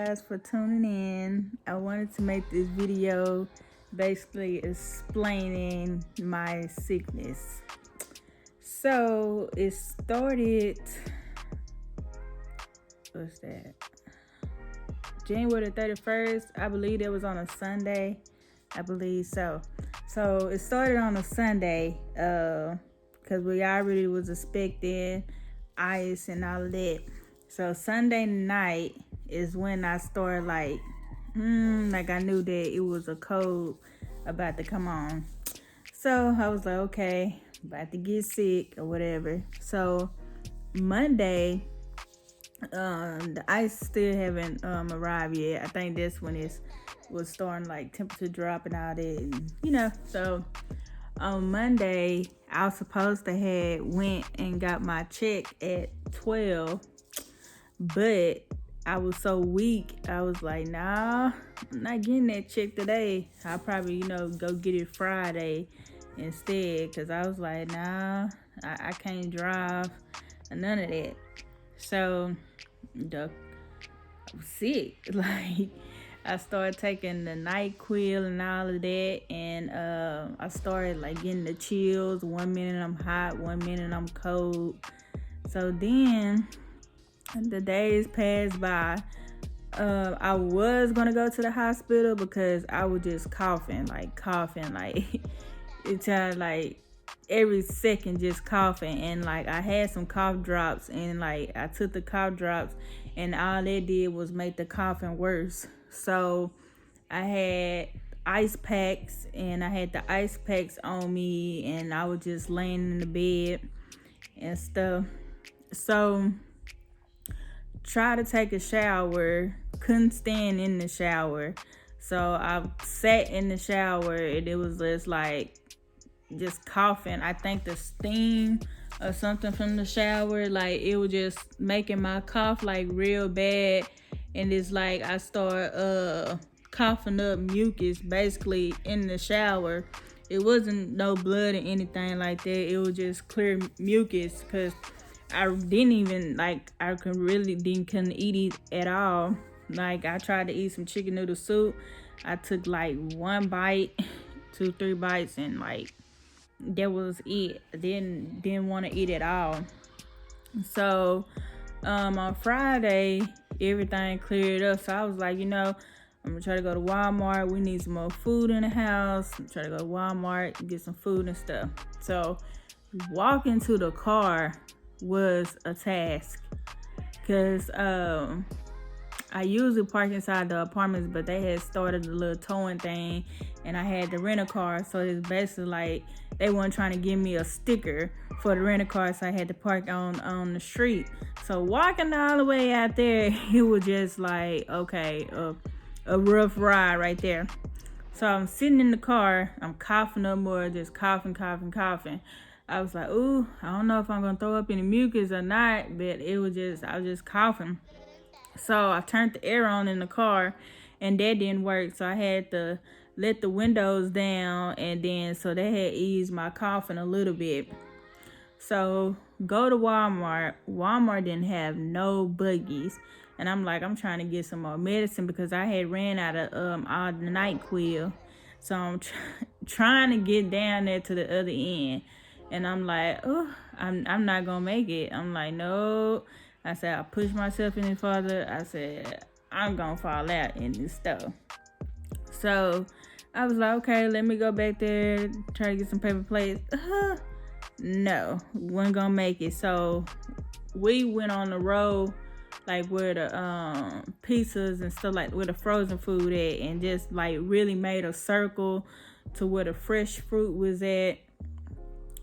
guys for tuning in. I wanted to make this video basically explaining my sickness. So it started, what's that? January the 31st. I believe it was on a Sunday. I believe so. So it started on a Sunday because we already was expecting ice and all of that. So Sunday night is when I started like I knew that it was a cold about to come on. So I was like, okay, about to get sick or whatever. So Monday, the ice still haven't arrived yet. I think that's when it was starting like temperature drop and all that, and, so on Monday I was supposed to have went and got my check at 12, but I was so weak. I was like, nah, I'm not getting that check today. I'll probably, go get it Friday instead, because I was like, nah, I can't drive or none of that. So I was sick. Like, I started taking the NyQuil and all of that, and I started like getting the chills. 1 minute I'm hot, 1 minute I'm cold. So then the days passed by. I was gonna go to the hospital because I was just coughing like it's like every second just coughing, and like I had some cough drops, and like I took the cough drops, and all that did was make the coughing worse. So I had ice packs, and I had the ice packs on me, and I was just laying in the bed and stuff. So try to take a shower, couldn't stand in the shower. So I sat in the shower, and it was just coughing. I think the steam or something from the shower, like it was just making my cough like real bad. And it's like I start coughing up mucus basically in the shower. It wasn't no blood or anything like that. It was just clear mucus, because I didn't even couldn't eat it at all. Like I tried to eat some chicken noodle soup. I took like 1 bite, 2-3 bites, and like that was it. I didn't want to eat at all. So on Friday everything cleared up. So I was like, I'm gonna try to go to Walmart. We need some more food in the house. I'm trying to go to Walmart, get some food and stuff. So walking to the car was a task, because I usually park inside the apartments, but they had started a little towing thing, and I had to rent a car. So it's basically like they weren't trying to give me a sticker for the rent a car, so I had to park on the street. So walking all the way out there, it was just like, okay, a rough ride right there. So I'm sitting in the car, I'm coughing up more, just coughing. I was like, ooh, I don't know if I'm gonna throw up any mucus or not, but I was just coughing. So I turned the air on in the car, and that didn't work. So I had to let the windows down, and then so that had eased my coughing a little bit. So go to Walmart. Walmart didn't have no buggies, and I'm trying to get some more medicine because I had ran out of all the NyQuil. So I'm trying to get down there to the other end. And I'm like, oh, I'm not gonna make it. I'm like, no. I said, I pushed myself any further. I said, I'm gonna fall out in this stuff. So I was like, okay, let me go back there, try to get some paper plates. No, wasn't gonna make it. So we went on the road, like where the pizzas and stuff, like where the frozen food at, and just like really made a circle to where the fresh fruit was at.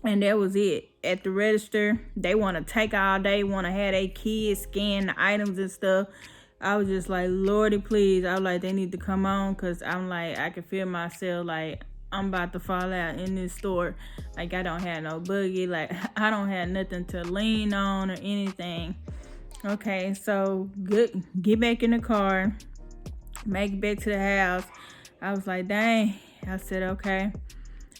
And that was it. At the register, they want to take all day, want to have their kids scan the items and stuff. I was just like, Lordy, please. I was like, they need to come on, because I'm like, I can feel myself like I'm about to fall out in this store. Like, I don't have no buggy. Like, I don't have nothing to lean on or anything. Okay, so good. Get back in the car. Make it back to the house. I was like, dang. I said, okay.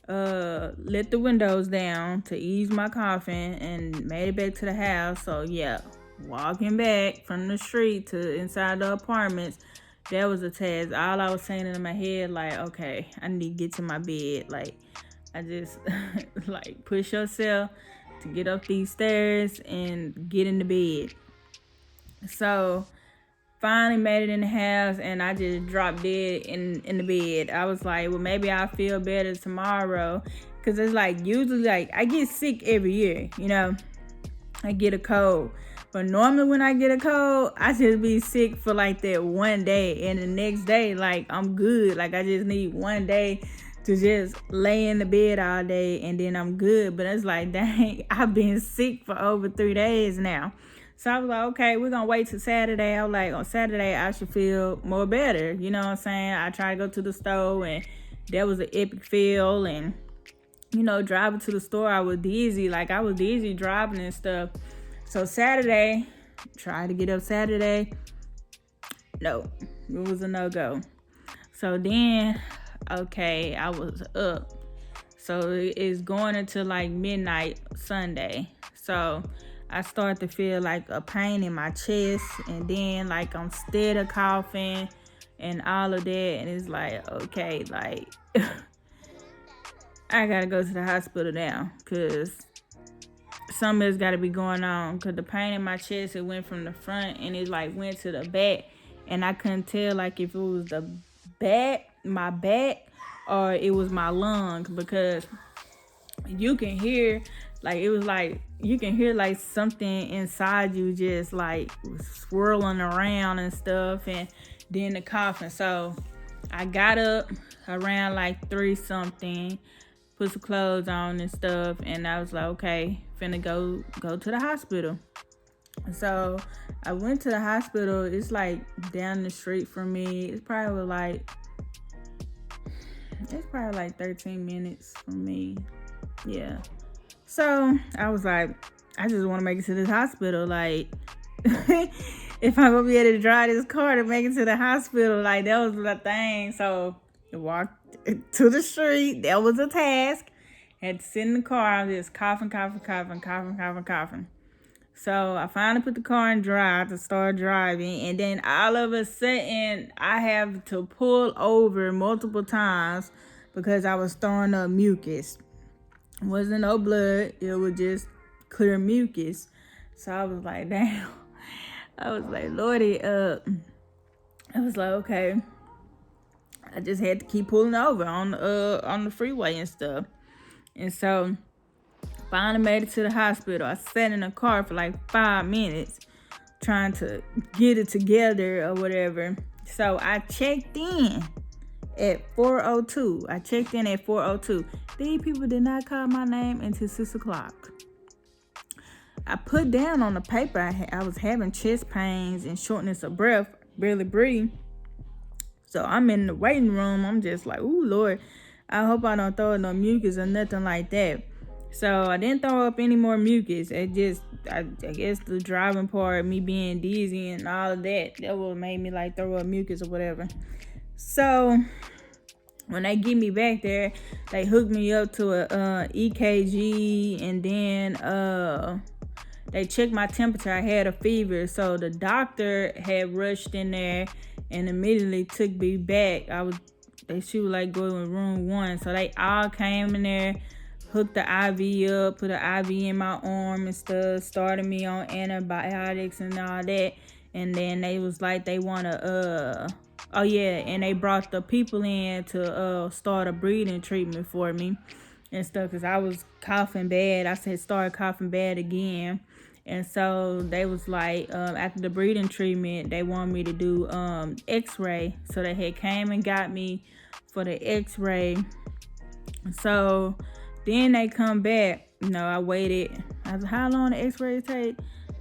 Let the windows down to ease my coughing, and made it back to the house. So yeah, walking back from the street to inside the apartments, that was a task. All I was saying in my head, like, okay, I need to get to my bed. Like, I just, like, push yourself to get up these stairs and get in the bed. So, finally made it in the house, and I just dropped dead in the bed. I was like, well, maybe I'll feel better tomorrow. Because it's like, usually, like, I get sick every year, you know. I get a cold. But normally when I get a cold, I just be sick for like that one day. And the next day, like, I'm good. Like, I just need one day to just lay in the bed all day, and then I'm good. But it's like, dang, I've been sick for over 3 days now. So I was like, okay, we're going to wait till Saturday. I was like, on Saturday, I should feel more better. You know what I'm saying? I tried to go to the store, and that was an epic feel. And, you know, driving to the store, I was dizzy. Like, I was dizzy driving and stuff. So Saturday, tried to get up Saturday. No, it was a no-go. So then, okay, I was up. So it's going into like midnight Sunday. So I start to feel like a pain in my chest, and then like I'm steady coughing and all of that. And it's like, okay, like I gotta go to the hospital now, because something has got to be going on. Because the pain in my chest, it went from the front and it like went to the back, and I couldn't tell like if it was the back, my back, or it was my lungs, because you can hear, like, it was like you can hear like something inside you just like swirling around and stuff, and then the coughing. So I got up around like 3 something, put some clothes on and stuff, and I was like, okay, finna go to the hospital. So I went to the hospital. It's like down the street from me. It's probably like 13 minutes from me. Yeah. So I was like, I just want to make it to this hospital. Like, if I'm gonna be able to drive this car to make it to the hospital, like, that was the thing. So I walked to the street. That was a task. Had to sit in the car. I was just coughing. So I finally put the car in drive to start driving, and then all of a sudden I have to pull over multiple times because I was throwing up mucus. It wasn't no blood, it was just clear mucus. So I was like, damn. I was like, Lordy, I was like, okay. I just had to keep pulling over on the freeway and stuff. And so finally made it to the hospital. I sat in the car for like 5 minutes trying to get it together or whatever. So I checked in at 4:02. I checked in at 4:02. These people did not call my name until 6 o'clock. I put down on the paper I was having chest pains and shortness of breath, barely breathe. So I'm in the waiting room. I'm just like, ooh, Lord, I hope I don't throw up no mucus or nothing like that. So I didn't throw up any more mucus. I guess the driving part, me being dizzy and all of that what made me like throw up mucus or whatever. So when they get me back there, they hooked me up to a EKG, and then they checked my temperature. I had a fever, so the doctor had rushed in there and immediately took me back. She was like going in room 1, so they all came in there, hooked the IV up, put an IV in my arm and stuff, started me on antibiotics and all that, and then they was like they wanna and they brought the people in to start a breathing treatment for me and stuff, because I was coughing bad. I started coughing bad again. And so they was like, after the breathing treatment, they wanted me to do x-ray. So they had came and got me for the x-ray. So then they come back. I waited. I was like, how long the x-ray take?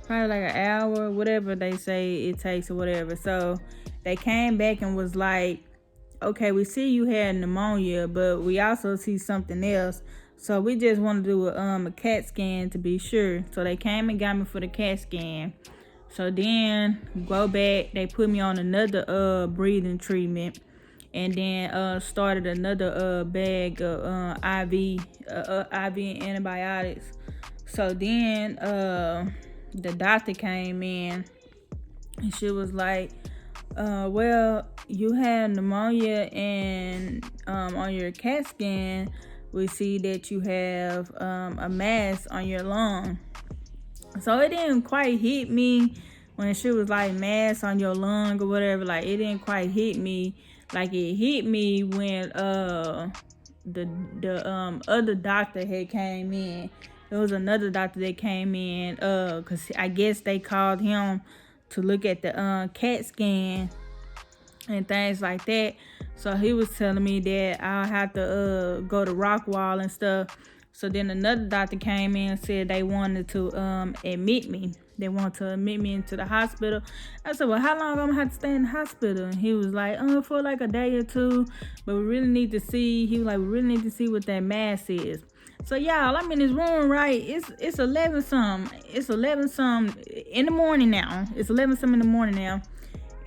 Probably like an hour, whatever they say it takes or whatever. So they came back and was like, okay, we see you had pneumonia, but we also see something else. So we just want to do a CAT scan to be sure. So they came and got me for the CAT scan. So then go back, they put me on another breathing treatment, and then started another bag of IV and antibiotics. So then the doctor came in and she was like, well, you had pneumonia, and on your CAT scan, we see that you have a mass on your lung. So it didn't quite hit me when she was like mass on your lung or whatever. Like, it didn't quite hit me like it hit me when the other doctor had came in. There was another doctor that came in because I guess they called him to look at the CAT scan and things like that. So he was telling me that I'll have to go to Rockwall and stuff. So then another doctor came in and said they wanted to admit me. They want to admit me into the hospital. I said, well, how long am I gonna have to stay in the hospital? And he was like, for like a day or two. But we really need to see. He was like, we really need to see what that mass is. So y'all, I'm in this room, right? It's 11 something. It's 11 something in the morning now. It's 11 something in the morning now.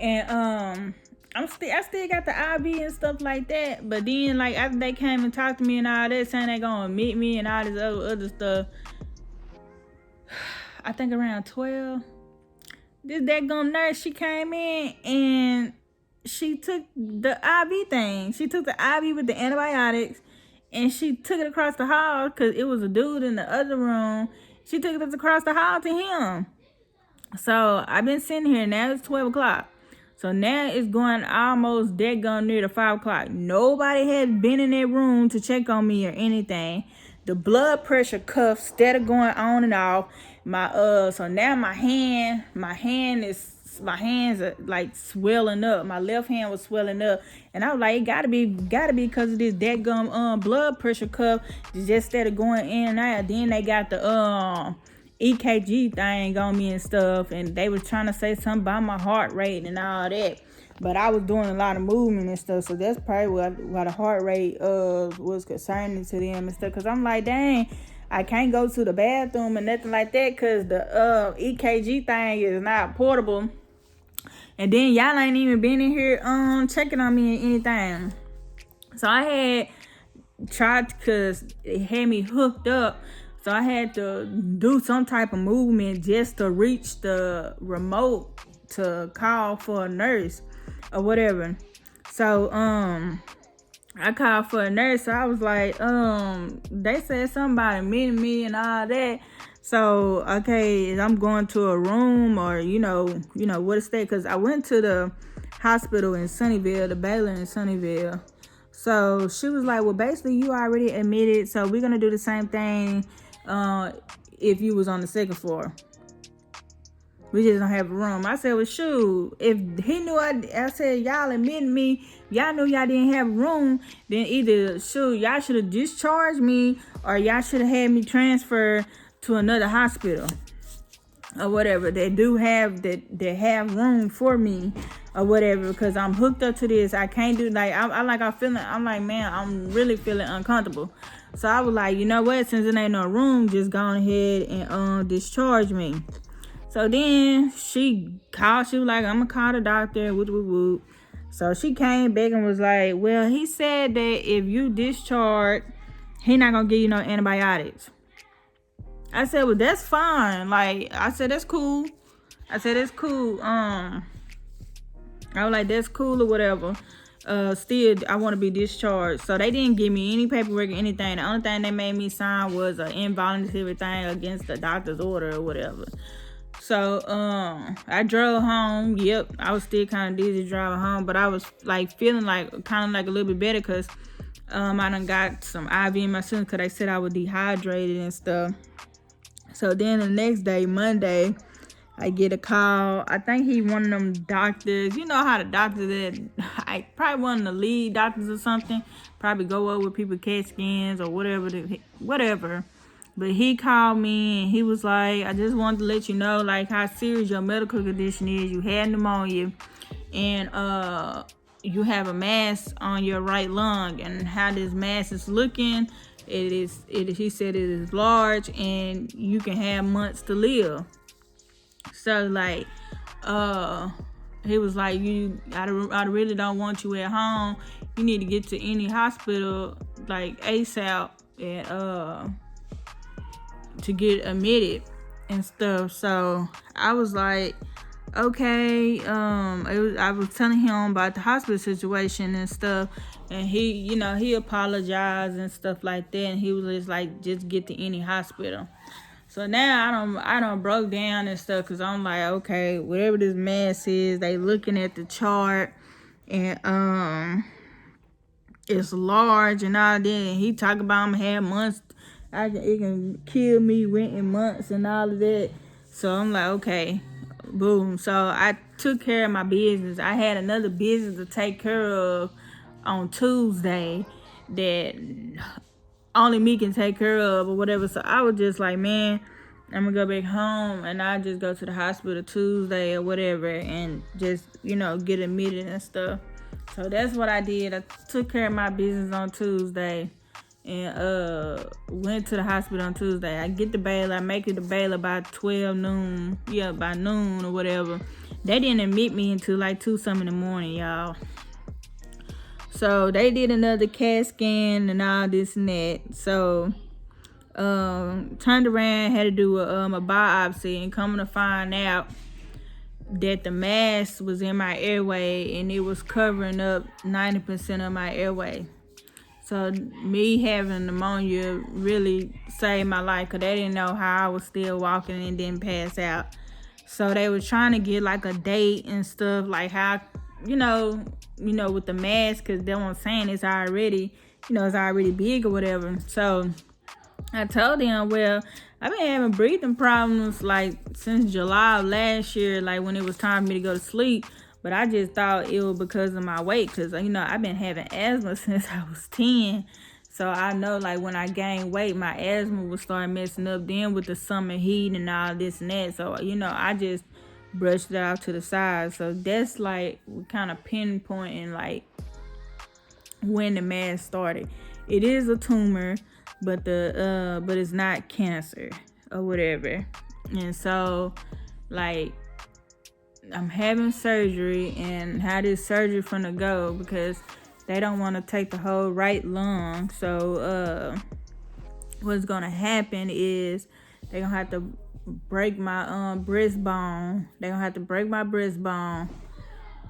And I still got the IV and stuff like that. But then, like, after they came and talked to me and all that, saying they gonna admit me and all this other stuff, I think around 12, this daggone nurse, she came in and she took the IV thing. She took the IV with the antibiotics and she took it across the hall because it was a dude in the other room. She took it across the hall to him. So I've been sitting here. Now it's 12 o'clock. So now it's going almost dead gone near to 5 o'clock. Nobody had been in that room to check on me or anything. The blood pressure cuff instead of going on and off. So now my hands are like swelling up. My left hand was swelling up. And I was like, it gotta be because of this dead gum blood pressure cuff. Just instead of going in and out. Then they got the EKG thing on me and stuff, and they was trying to say something about my heart rate and all that, but I was doing a lot of movement and stuff, so that's probably why the heart rate was concerning to them and stuff, because I'm like, dang, I can't go to the bathroom and nothing like that because the EKG thing is not portable, and then y'all ain't even been in here checking on me or anything. So I had tried, because it had me hooked up. So I had to do some type of movement just to reach the remote to call for a nurse or whatever. So I called for a nurse. So I was like, they said something about admitting me and all that. So okay, I'm going to a room or you know what is that? Because I went to the hospital in Sunnyvale, the Baylor in Sunnyvale. So she was like, well, basically you already admitted, so we're gonna do the same thing. If you was on the second floor, we just don't have a room. I said, well, shoot, if he knew I said y'all admitting me, y'all knew y'all didn't have room, then either shoot, y'all should have discharged me or y'all should have had me transferred to another hospital or whatever. They do have they have room for me or whatever, because I'm hooked up to this. I can't do I'm like, man, I'm really feeling uncomfortable. So I was like, you know what, since there ain't no room, just go ahead and discharge me. So then she was like, I'm gonna call the doctor, whoop, whoop, whoop. So she came back and was like, well, he said that if you discharge, he not gonna give you no antibiotics. I said, well, that's fine. Like, I said, that's cool. I was like, that's cool or whatever. Still, I want to be discharged. So they didn't give me any paperwork or anything. The only thing they made me sign was an involuntary thing against the doctor's order or whatever. So I drove home. Yep, I was still kind of dizzy driving home, but I was like feeling like kind of like a little bit better because I done got some IV in my system because they said I was dehydrated and stuff. So then the next day, Monday, I get a call. I think he one of them doctors. You know how the doctors that probably one of the lead doctors or something. Probably go up with people CAT scans or whatever. But he called me and he was like, I just wanted to let you know like how serious your medical condition is. You had pneumonia and you have a mass on your right lung, and how this mass is looking. He said it is large and you can have months to live. So like he was like, I really don't want you at home. You need to get to any hospital like ASAP and to get admitted and stuff. So I was like, okay. I was telling him about the hospital situation and stuff, and he apologized and stuff like that, and he was just like, just get to any hospital. So now I don't broke down and stuff, because I'm like, okay, whatever this mass is, they looking at the chart, and it's large and all that. And he talk about I'm have months, it can kill me in months and all of that. So I'm like, okay, boom. So I took care of my business. I had another business to take care of on Tuesday that only me can take care of or whatever. So I was just like, man, I'm gonna go back home and I just go to the hospital Tuesday or whatever and just, get admitted and stuff. So that's what I did. I took care of my business on Tuesday and went to the hospital on Tuesday. I get the bail. I make it to bail about 12 noon. Yeah, by noon or whatever. They didn't admit me until like 2-something in the morning, y'all. So they did another CAT scan and all this and that. So turned around, had to do a biopsy, and coming to find out that the mass was in my airway and it was covering up 90% of my airway. So me having pneumonia really saved my life, because they didn't know how I was still walking and didn't pass out. So they were trying to get like a date and stuff, like how, with the mask, because they were saying it's already big or whatever. So I told them, well, I've been having breathing problems like since July of last year, like when it was time for me to go to sleep. But I just thought it was because of my weight, because, I've been having asthma since I was 10. So I know, like, when I gained weight, my asthma would start messing up. Then with the summer heat and all this and that. So, I just brushed it off to the side. So that's, like, kind of pinpointing, like, when the mass started. It is a tumor, but it's not cancer or whatever. And so, like, I'm having surgery, and how this surgery finna go, because they don't want to take the whole right lung. So what's gonna happen is they're gonna have to break my breastbone. They're gonna have to break my breastbone.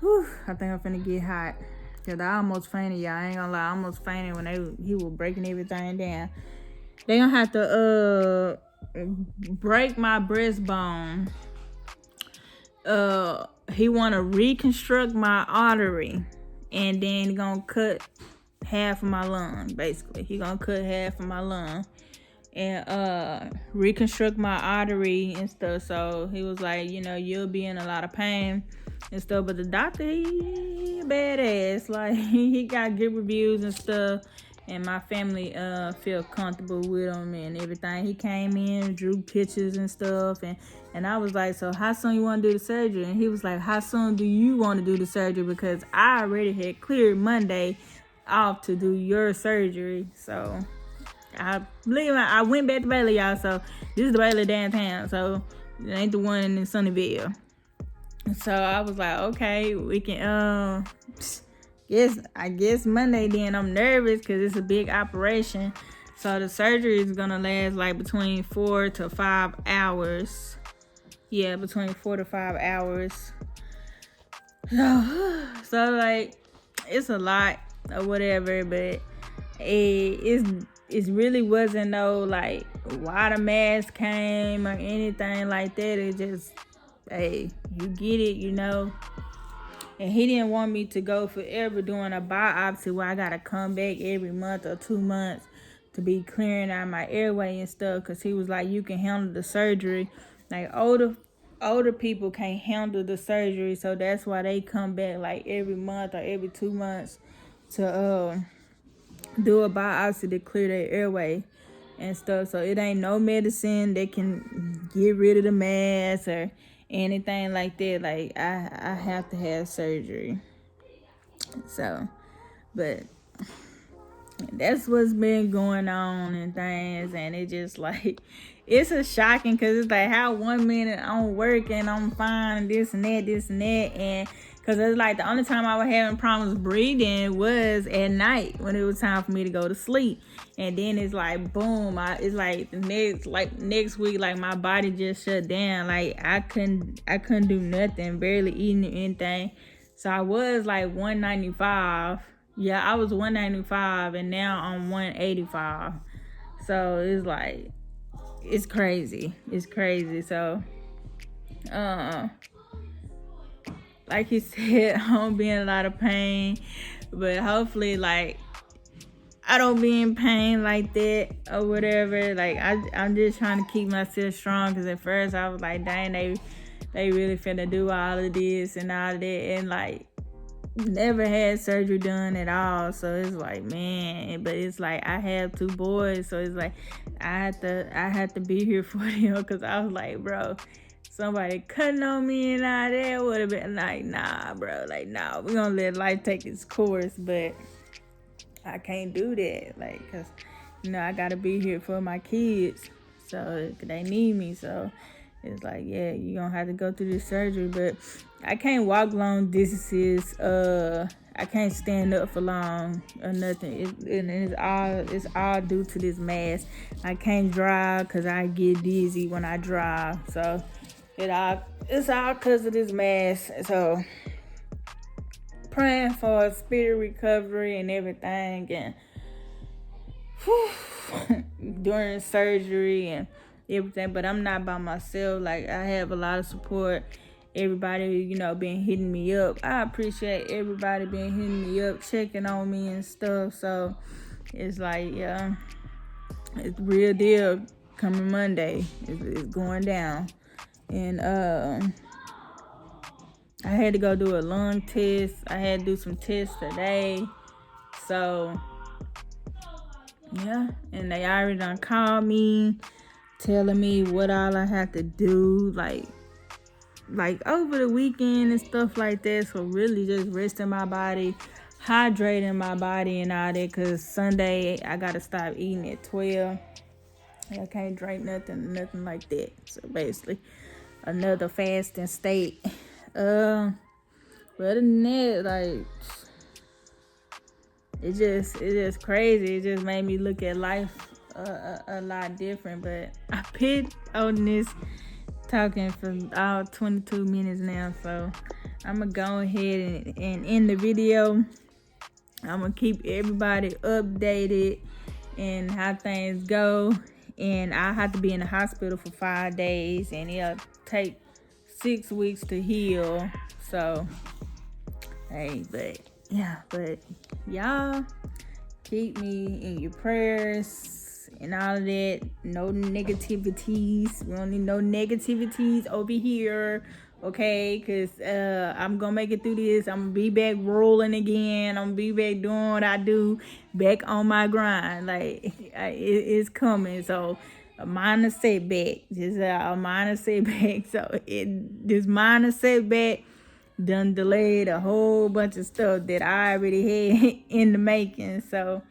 Whew, I think I'm finna get hot, because I almost fainted, y'all. I ain't gonna lie, I almost fainted when he was breaking everything down. They're gonna have to break my breastbone. He want to reconstruct my artery, and then gonna cut half of my lung. Basically, he gonna cut half of my lung and reconstruct my artery and stuff. So he was like, you'll be in a lot of pain and stuff. But the doctor, he badass. Like, he got good reviews and stuff. And my family feel comfortable with him and everything. He came in, drew pictures and stuff. And I was like, so how soon you want to do the surgery? And he was like, how soon do you want to do the surgery? Because I already had cleared Monday off to do your surgery. So I believe I went back to Baylor, y'all. So this is the Baylor downtown. So it ain't the one in Sunnyvale. So I was like, okay, we can, I guess Monday then. I'm nervous because it's a big operation. So the surgery is going to last like between 4 to 5 hours. Yeah, between 4 to 5 hours. So like, it's a lot or whatever, but it really wasn't no like why the mask came or anything like that. It just, hey, you get it, And he didn't want me to go forever doing a biopsy where I gotta come back every month or 2 months to be clearing out my airway and stuff. Cause he was like, you can handle the surgery. Like older people can't handle the surgery, so that's why they come back like every month or every 2 months to do a biopsy to clear their airway and stuff. So it ain't no medicine that can get rid of the mass or anything like that. Like I have to have surgery. So, but that's what's been going on and things, and it just like it's a shocking because it's like how 1 minute I'm working, I'm fine, this and that, and because it's like the only time I was having problems breathing was at night when it was time for me to go to sleep. And then it's like boom, it's like the next week, like my body just shut down. Like I couldn't do nothing, barely eating anything. So I was like 195. Yeah, I was 195 and now I'm 185. So it's like it's crazy. It's crazy. So like you said, I don't be in a lot of pain, but hopefully like I don't be in pain like that or whatever. Like I'm just trying to keep myself strong, because at first I was like, dang, they really finna do all of this and all of that, and like never had surgery done at all. So it's like, man, but it's like I have 2 boys, so it's like I had to be here for them, because I was like, bro, somebody cutting on me and all that would have been like, nah, bro, like, nah, we're gonna let life take its course. But I can't do that, like, because I gotta be here for my kids, so they need me. So it's like, yeah, you're gonna have to go through this surgery. But I can't walk long distances. I can't stand up for long or nothing. It's all due to this mask. I can't drive because I get dizzy when I drive. So it's all because of this mask. So praying for a speedy recovery and everything, and during surgery and everything. But I'm not by myself. Like, I have a lot of support. Everybody, been hitting me up. I appreciate everybody been hitting me up, checking on me and stuff. So it's like, yeah, it's the real deal. Coming Monday, it's going down. And I had to go do a lung test. I had to do some tests today. So yeah, and they already done called me, telling me what all I have to do, like over the weekend and stuff like that. So really just resting my body, hydrating my body and all that, because Sunday I gotta stop eating at 12. I can't drink nothing like that. So basically another fasting state. But other than that, like, it's just crazy. It just made me look at life a lot different. But I been on this talking for all 22 minutes now, so I'm gonna go ahead and end the video. I'm gonna keep everybody updated and how things go. And I have to be in the hospital for 5 days, and it'll take 6 weeks to heal. So hey, but y'all keep me in your prayers and all of that. No negativities. We don't need no negativities over here, okay? Because I'm gonna make it through this. I'm gonna be back rolling again. I'm gonna be back doing what I do, back on my grind. Like, it's coming. So a minor setback, just a minor setback. So this minor setback done delayed a whole bunch of stuff that I already had in the making. So,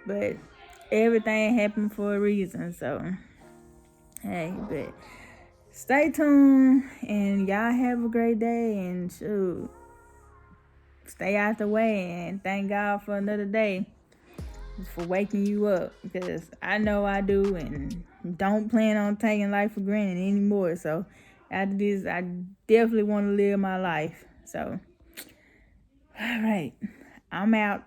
but everything happened for a reason. So hey, but stay tuned, and y'all have a great day, and shoot, stay out the way, and thank God for another day, for waking you up, because I know I do, and don't plan on taking life for granted anymore. So after this, I definitely want to live my life. So all right, I'm out.